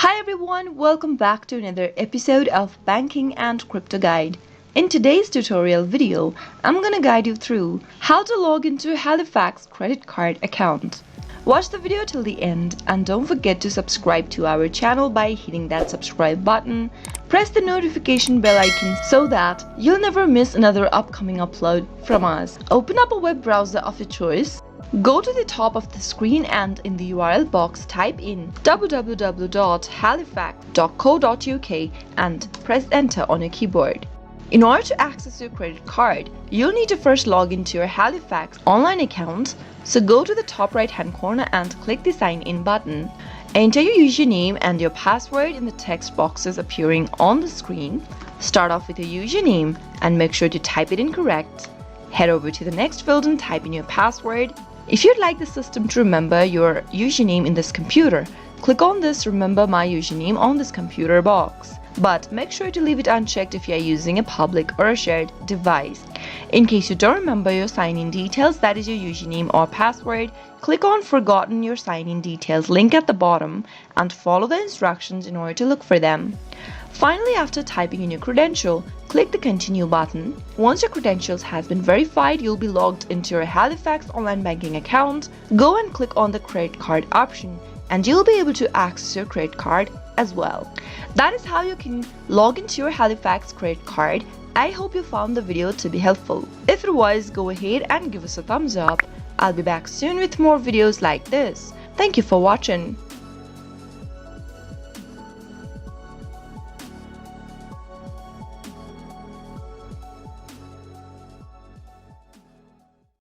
Hi everyone, welcome back to another episode of Banking and Crypto Guide. In today's tutorial video, I'm gonna guide you through how to log into Halifax credit card account. Watch the video till the end and don't forget to subscribe to our channel by hitting that subscribe button. Press the notification bell icon so that you'll never miss another upcoming upload from us. Open up a web browser of your choice. Go to the top of the screen and in the URL box type in www.halifax.co.uk and press enter on your keyboard. In order to access your credit card, you'll need to first log into your Halifax online account, so go to the top right hand corner and click the sign in button. Enter your username and your password in the text boxes appearing on the screen. Start off with your username and make sure to type it in correct. Head over to the next field and type in your password. If you'd like the system to remember your username in this computer, click on this Remember My Username on this computer box. But make sure to leave it unchecked if you are using a public or a shared device. In case you don't remember your sign-in details, that is your username or password, click on Forgotten Your Sign-in Details link at the bottom and follow the instructions in order to look for them. Finally, after typing in your credential, click the Continue button. Once your credentials has been verified, you'll be logged into your Halifax online banking account. Go and click on the credit card option and you'll be able to access your credit card as well. That is how you can log into your Halifax credit card. I hope you found the video to be helpful. If it was, go ahead and give us a thumbs up. I'll be back soon with more videos like this. Thank you for watching.